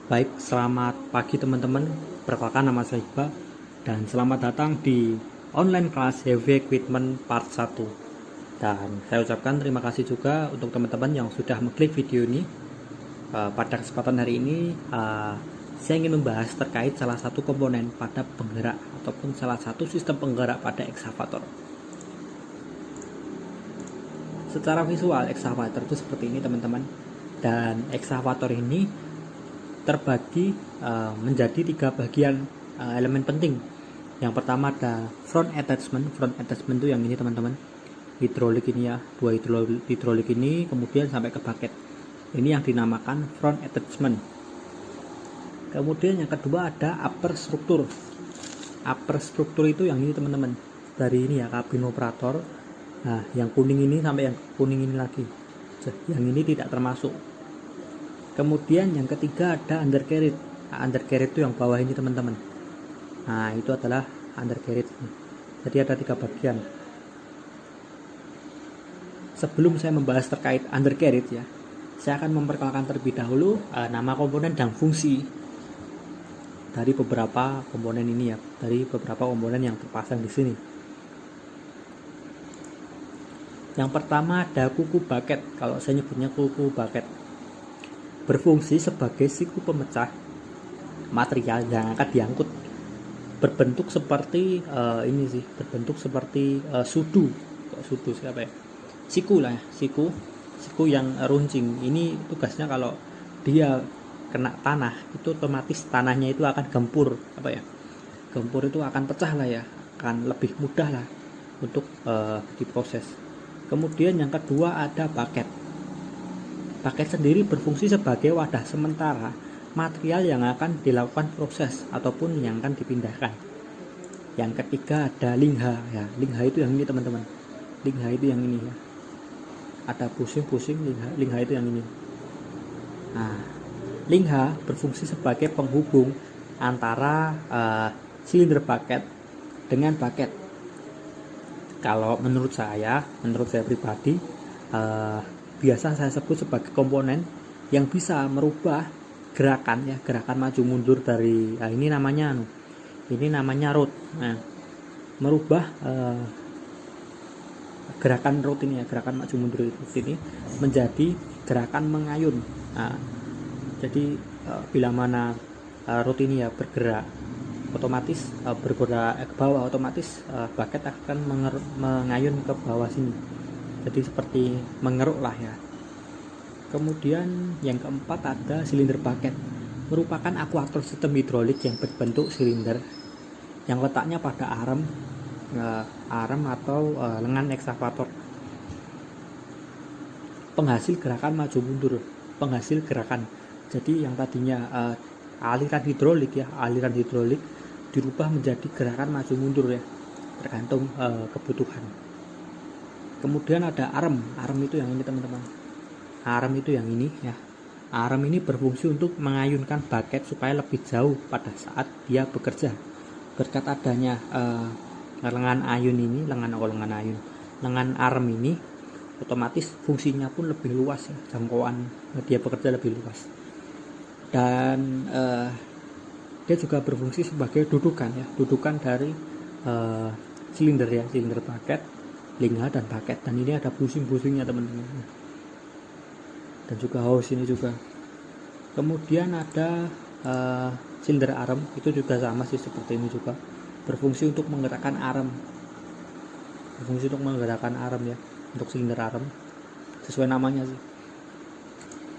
Baik, selamat pagi teman-teman. Perkenalkan nama saya Iqbal dan selamat datang di online kelas Heavy Equipment part 1. Dan saya ucapkan terima kasih juga untuk teman-teman yang sudah mengklik video ini. Pada kesempatan hari ini saya ingin membahas terkait salah satu komponen pada penggerak ataupun salah satu sistem penggerak pada ekskavator. Secara visual ekskavator itu seperti ini teman-teman. Dan ekskavator ini terbagi menjadi 3 bagian elemen penting. Yang pertama ada front attachment. Front attachment itu yang ini teman-teman, hidrolik ini ya, 2 hidrolik ini, kemudian sampai ke bucket. Ini yang dinamakan front attachment. Kemudian yang kedua ada upper struktur. Upper struktur itu yang ini teman-teman, dari ini ya, kabin operator. Nah, yang kuning ini sampai yang kuning ini lagi, yang ini tidak termasuk. Kemudian yang ketiga ada undercarriage. Undercarriage itu yang bawah ini teman-teman. Nah, itu adalah undercarriage. Jadi ada 3 bagian. Sebelum saya membahas terkait undercarriage ya, saya akan memperkenalkan terlebih dahulu nama komponen dan fungsi dari beberapa komponen ini ya, dari beberapa komponen yang terpasang di sini. Yang pertama ada kuku bucket. Kalau saya nyebutnya kuku bucket, berfungsi sebagai siku pemecah material yang akan diangkut, berbentuk seperti ini sih, berbentuk seperti sudu siapa ya, siku lah ya, siku yang runcing. Ini tugasnya kalau dia kena tanah itu otomatis tanahnya itu akan gempur, gempur itu akan pecah lah ya, akan lebih mudah lah untuk diproses. Kemudian yang kedua ada bucket. Bucket sendiri berfungsi sebagai wadah sementara material yang akan dilakukan proses ataupun yang akan dipindahkan. Yang ketiga ada lingha ya. Lingha itu yang ini teman-teman. Lingha itu yang ini ya. Ada pusing-pusing lingha itu yang ini. Nah, lingha berfungsi sebagai penghubung antara silinder bucket dengan bucket. Kalau menurut saya pribadi, biasa saya sebut sebagai komponen yang bisa merubah gerakan ya, gerakan maju mundur dari ini namanya rot. Nah, merubah gerakan rot ini ya, gerakan maju mundur ini menjadi gerakan mengayun. Nah, jadi bila mana rot ini ya bergerak, otomatis bergerak ke bawah, otomatis bucket akan mengayun ke bawah sini. Jadi seperti mengeruk lah ya. Kemudian yang keempat ada silinder bucket, merupakan akuator sistem hidrolik yang berbentuk silinder yang letaknya pada arm atau lengan ekskavator. Penghasil gerakan maju mundur, penghasil gerakan. Jadi yang tadinya aliran hidrolik dirubah menjadi gerakan maju mundur ya, tergantung kebutuhan. Kemudian ada arm itu yang ini teman-teman. Arm itu yang ini ya. Arm ini berfungsi untuk mengayunkan bucket supaya lebih jauh pada saat dia bekerja. Berkat adanya lengan arm ini, otomatis fungsinya pun lebih luas ya, jangkauan dia bekerja lebih luas. Dan dia juga berfungsi sebagai dudukan dari silinder ya, silinder bucket, lingha dan bucket. Dan ini ada busing-busingnya teman-teman, dan juga hose ini juga. Kemudian ada silinder arm, itu juga sama sih seperti ini juga, berfungsi untuk menggerakkan arm, ya, untuk silinder arm sesuai namanya sih.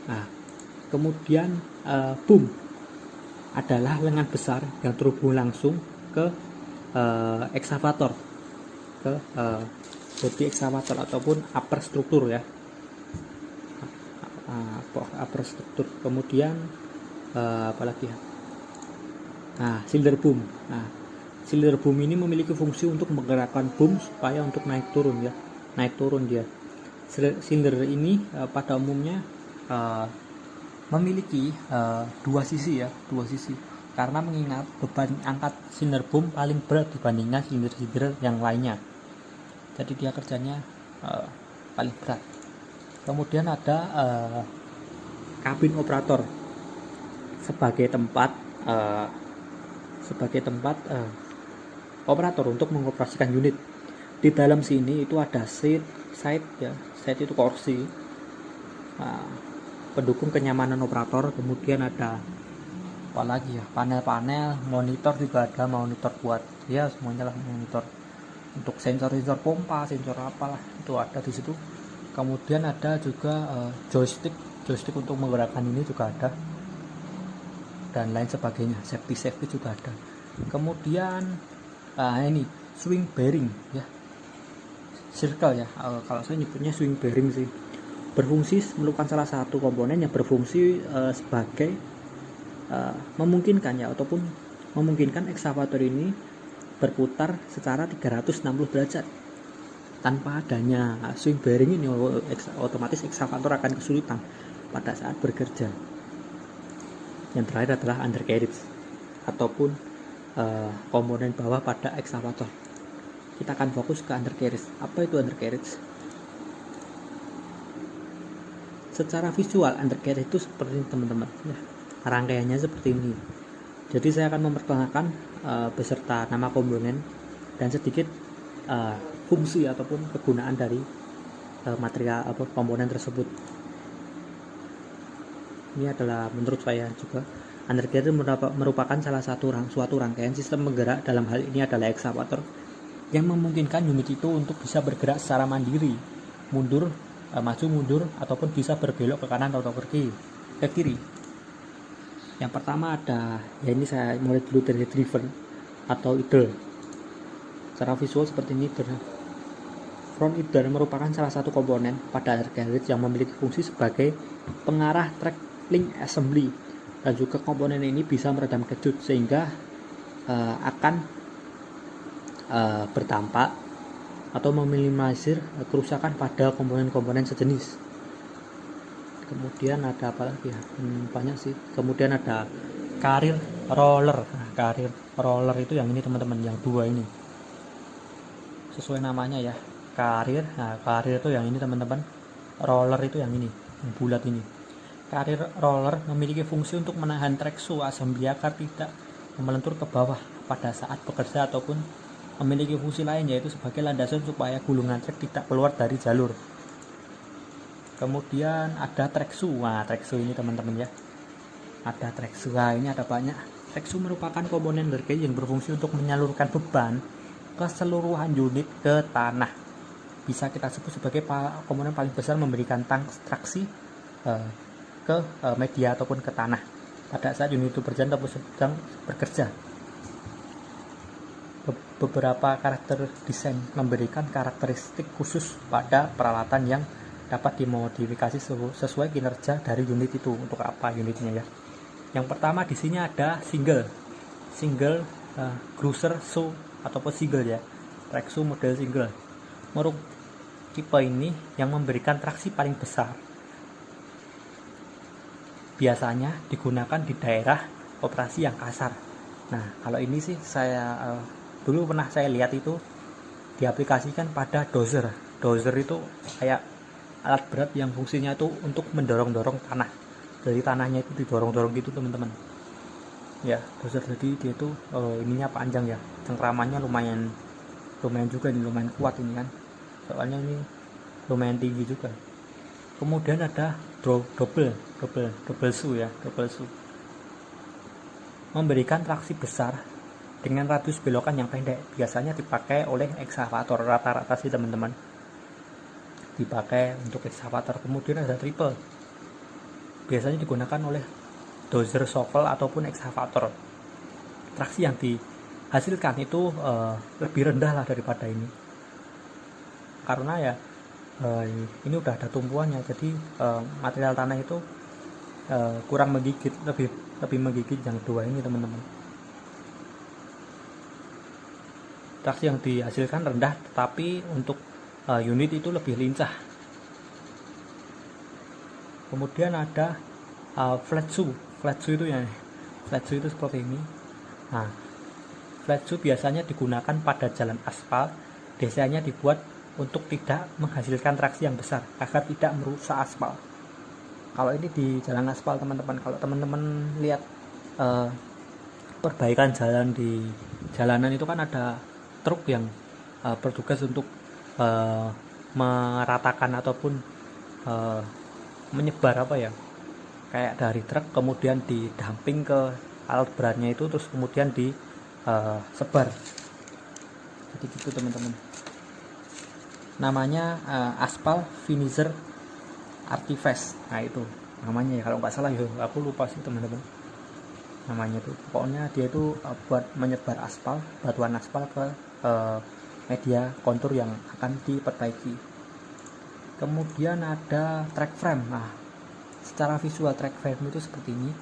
Nah, kemudian boom adalah lengan besar yang terhubung langsung ke ekskavator, ke bodi ekskavator ataupun upper struktur ya, upper struktur. Kemudian apalagi ya, silinder boom. Silinder boom ini memiliki fungsi untuk menggerakkan boom supaya untuk naik turun dia. Silinder ini pada umumnya memiliki dua sisi, karena mengingat beban angkat silinder boom paling berat dibandingkan silinder yang lainnya. Jadi dia kerjanya paling berat. Kemudian ada kabin operator sebagai tempat operator untuk mengoperasikan unit. Di dalam sini itu ada seat ya, seat itu kursi, pendukung kenyamanan operator. Kemudian ada apa lagi ya, panel-panel, monitor juga ada, monitor buat ya semuanya lah, monitor untuk sensor pompa, sensor apalah itu ada di situ. Kemudian ada juga joystick untuk menggerakkan ini juga ada, dan lain sebagainya, safety juga ada. Kemudian ini swing bearing ya, circle ya, kalau saya nyebutnya swing bearing sih, berfungsi merupakan salah satu komponen yang berfungsi sebagai memungkinkan ya, ataupun memungkinkan ekskavator ini berputar secara 360 derajat. Tanpa adanya swing bearing ini, otomatis ekskavator akan kesulitan pada saat bekerja. Yang terakhir adalah undercarriage ataupun komponen bawah pada ekskavator. Kita akan fokus ke undercarriage. Apa itu undercarriage? Secara visual undercarriage itu seperti ini teman-teman ya, rangkaiannya seperti ini. Jadi saya akan memperkenalkan beserta nama komponen dan sedikit fungsi ataupun kegunaan dari material atau komponen tersebut. Ini adalah menurut saya juga undercarriage merupakan salah satu suatu rangkaian sistem penggerak, dalam hal ini adalah ekskavator, yang memungkinkan unit itu untuk bisa bergerak secara mandiri, maju mundur ataupun bisa berbelok ke kanan atau ke kiri. Yang pertama ada ya, ini saya mulai dulu dari driver atau idle. Secara visual seperti ini, front idle merupakan salah satu komponen pada undercarriage yang memiliki fungsi sebagai pengarah track link assembly, dan juga komponen ini bisa meredam kejut sehingga akan berdampak atau meminimalisir kerusakan pada komponen-komponen sejenis. Kemudian ada apa lagi ya, banyak sih. Kemudian ada carrier roller. Carrier roller itu yang ini teman-teman, yang dua ini sesuai namanya ya, carrier. Carrier itu yang ini teman-teman, roller itu yang ini, yang bulat ini. Carrier roller memiliki fungsi untuk menahan treksu assembly agar tidak melentur ke bawah pada saat bekerja, ataupun memiliki fungsi lain yaitu sebagai landasan supaya gulungan trek tidak keluar dari jalur. Kemudian ada treksu. Treksu ini teman-teman ya, ada treksu. Ini ada banyak. Treksu merupakan komponen undercarriage yang berfungsi untuk menyalurkan beban keseluruhan unit ke tanah. Bisa kita sebut sebagai komponen paling besar memberikan traksi ke media ataupun ke tanah pada saat unit itu berjalan ataupun sedang bekerja. Beberapa karakter desain memberikan karakteristik khusus pada peralatan yang dapat dimodifikasi sesuai kinerja dari unit itu. Untuk apa unitnya ya? Yang pertama di sini ada single cruiser saw ataupun single ya, treksu model single. Tipe ini yang memberikan traksi paling besar, biasanya digunakan di daerah operasi yang kasar. Nah, kalau ini sih saya dulu pernah saya lihat itu diaplikasikan pada dozer. Dozer itu kayak alat berat yang fungsinya itu untuk mendorong-dorong tanah. Dari tanahnya itu didorong-dorong gitu teman-teman. Ya, dozer jadi dia itu ininya panjang ya. Cengkramannya lumayan juga ini, lumayan kuat ini kan. Soalnya ini lumayan tinggi juga. Kemudian ada double saw ya, double saw. Memberikan traksi besar dengan radius belokan yang pendek. Biasanya dipakai oleh ekskavator, rata-rata sih teman-teman, dipakai untuk ekskavator. Kemudian ada triple, biasanya digunakan oleh dozer, shovel ataupun ekskavator. Traksi yang dihasilkan itu lebih rendah lah daripada ini, karena ya ini udah ada tumpuannya, jadi material tanah itu kurang menggigit, lebih menggigit yang dua ini teman-teman. Traksi yang dihasilkan rendah, tetapi untuk unit itu lebih lincah. Kemudian ada flat saw itu ya, flat saw itu seperti ini. Nah, flat saw biasanya digunakan pada jalan aspal, desainnya dibuat untuk tidak menghasilkan traksi yang besar agar tidak merusak aspal. Kalau ini di jalan aspal teman-teman, kalau teman-teman lihat perbaikan jalan di jalanan itu kan ada truk yang bertugas untuk meratakan ataupun menyebar kayak dari truk kemudian didamping ke alat beratnya itu, terus kemudian disebar. Jadi gitu teman-teman, namanya aspal finisher artifact. Nah itu namanya ya, kalau nggak salah ya, aku lupa sih teman-teman namanya tuh. Pokoknya dia itu buat menyebar aspal, batuan aspal ke media kontur yang akan diperbaiki. Kemudian ada track frame. Nah, secara visual track frame itu seperti ini.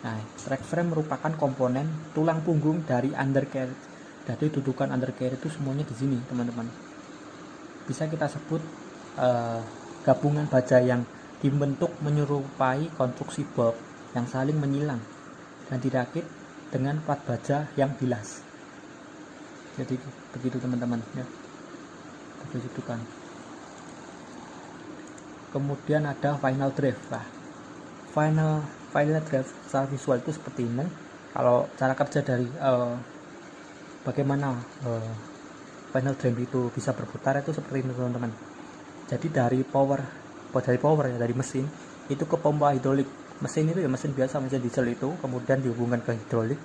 Nah, track frame merupakan komponen tulang punggung dari undercarriage. Jadi dudukan undercarriage itu semuanya di sini teman-teman. Bisa kita sebut gabungan baja yang dibentuk menyerupai konstruksi bob yang saling menyilang dan dirakit dengan plat baja yang bilas. Jadi begitu teman-teman ya, dudukan. Kemudian ada final drive. Nah, final drive secara visual itu seperti ini. Kalau cara kerja dari bagaimana final drive itu bisa berputar itu seperti ini teman-teman. Jadi dari power ya, dari mesin itu ke pompa hidrolik. Mesin itu ya mesin biasa, mesin diesel itu, kemudian dihubungkan ke hidrolik,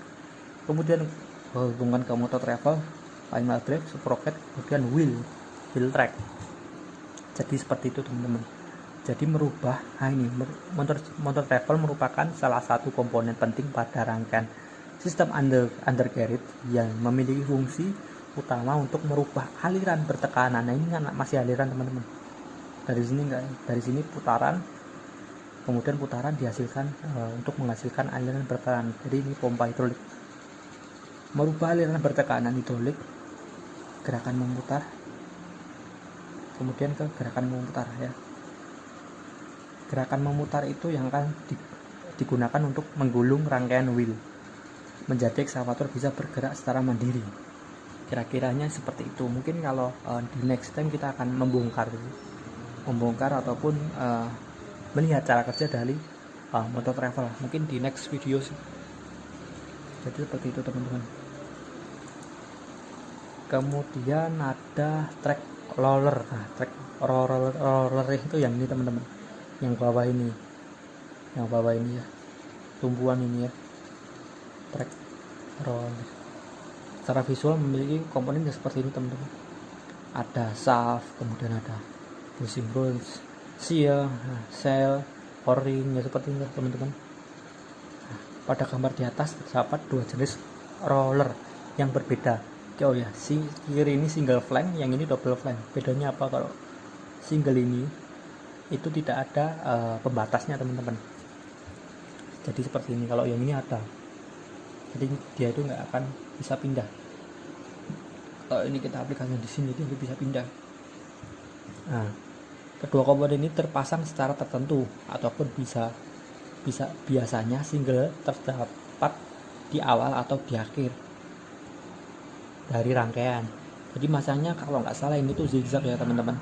kemudian hubungkan ke motor travel, final drive, sprocket, kemudian wheel track. Jadi seperti itu teman-teman. Jadi merubah, ini motor travel merupakan salah satu komponen penting pada rangkaian sistem undercarriage yang memiliki fungsi utama untuk merubah aliran bertekanan. Nah ini kan masih aliran teman-teman. Dari sini putaran, kemudian putaran dihasilkan untuk menghasilkan aliran bertekanan. Jadi ini pompa hidrolik. Merubah aliran bertekanan hidrolik, gerakan memutar, kemudian ke gerakan memutar ya. Gerakan memutar itu yang akan digunakan untuk menggulung rangkaian wheel, menjadi ekskavator bisa bergerak secara mandiri. Kira-kiranya seperti itu. Mungkin kalau di next time kita akan membongkar ataupun melihat cara kerja dari motor travel, mungkin di next video sih. Jadi seperti itu teman-teman. Kemudian ada track roller. Nah, track roller itu yang ini teman-teman, yang bawah ini ya, tumpuan ini ya, track roller. Secara visual memiliki komponen seperti ini teman-teman. Ada shaft, kemudian ada bushing bronze, seal, sail, o-ring ya, seperti ini teman-teman. Nah, pada gambar di atas terdapat dua jenis roller yang berbeda. Oh ya, kiri ini single flank, yang ini double flank. Bedanya apa? Kalau single ini itu tidak ada pembatasnya teman-teman. Jadi seperti ini. Kalau yang ini ada, jadi dia itu nggak akan bisa pindah. Kalau ini kita aplikasikan di sini, dia bisa pindah. Nah, kedua komponen ini terpasang secara tertentu ataupun bisa biasanya single terdapat di awal atau di akhir dari rangkaian. Jadi masangnya kalau nggak salah ini tuh zigzag ya teman-teman,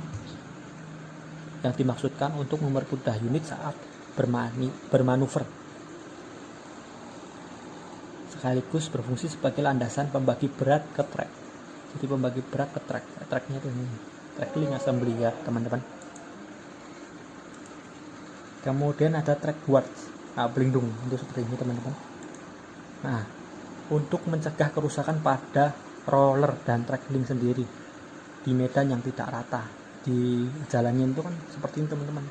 yang dimaksudkan untuk mempermudah unit saat bermanuver, sekaligus berfungsi sebagai landasan pembagi berat ke trek. Jadi pembagi berat ke treknya itu ini trackling assembly ya teman-teman. Kemudian ada track guards, pelindung untuk seperti ini teman-teman. Nah, untuk mencegah kerusakan pada roller dan trackling sendiri di medan yang tidak rata, di jalannya itu kan seperti ini teman-teman.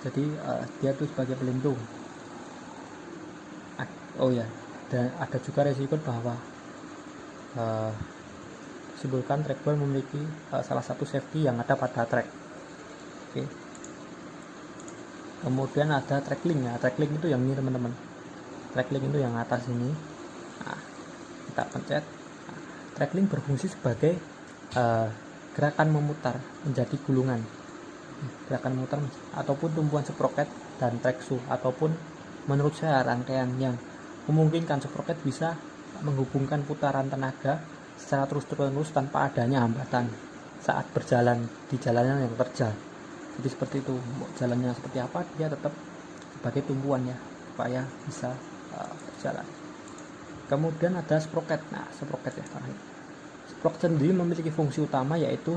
Jadi dia itu sebagai pelindung. Oh ya, dan ada juga resiko bahwa disebutkan trackball memiliki salah satu safety yang ada pada track. Oke. Kemudian ada trackling ya. Trackling itu yang ini teman-teman. Trackling itu yang atas ini. Nah, kita pencet. Nah, trackling berfungsi sebagai gerakan memutar menjadi gulungan. Gerakan memutar ataupun tumpuan sprocket dan track shoe, ataupun menurut saya rangkaian yang memungkinkan sprocket bisa menghubungkan putaran tenaga secara terus-menerus tanpa adanya hambatan. saat berjalan di jalannya yang kerja. Jadi seperti itu, jalannya seperti apa dia tetap sebagai tumpuan ya, supaya bisa berjalan. Kemudian ada sprocket. Nah, sprocket ya, sprocket sendiri memiliki fungsi utama yaitu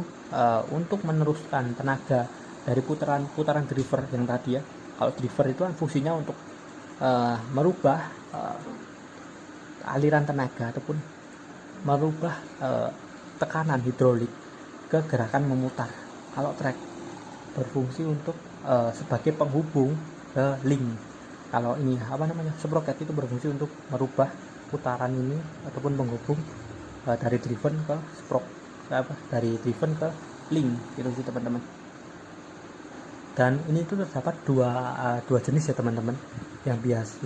untuk meneruskan tenaga dari putaran driver yang tadi ya. Kalau driver itu kan fungsinya untuk merubah aliran tenaga ataupun merubah tekanan hidrolik ke gerakan memutar. Kalau track berfungsi untuk sebagai penghubung ke link. Kalau ini sprocket itu berfungsi untuk merubah putaran ini ataupun penghubung dari driven ke dari driven ke link gitu sih teman-teman. Dan ini tuh terdapat dua jenis ya teman-teman. Yang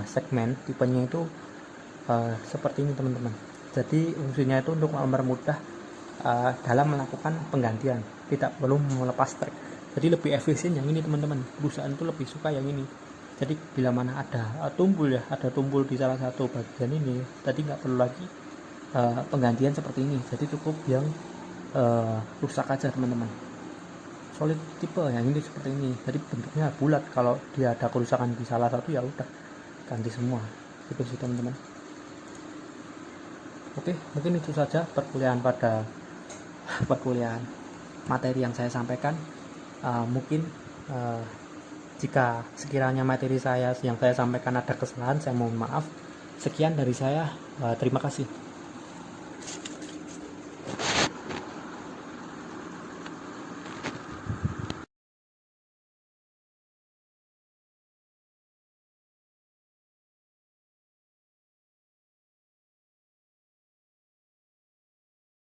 segmen tipenya itu seperti ini teman-teman. Jadi fungsinya itu untuk mempermudah dalam melakukan penggantian, tidak perlu melepas track. Jadi lebih efisien yang ini teman-teman. Perusahaan itu lebih suka yang ini. Jadi bila mana ada tumpul di salah satu bagian ini, tadi nggak perlu lagi penggantian seperti ini. Jadi cukup yang rusak aja teman-teman. Solid tipe yang ini seperti ini. Jadi bentuknya bulat. Kalau dia ada kerusakan di salah satu ya udah ganti semua. Gitu sih teman-teman. Oke, mungkin itu saja perkuliahan materi yang saya sampaikan. Mungkin jika sekiranya materi yang saya sampaikan ada kesalahan, saya mohon maaf. Sekian dari saya, terima kasih.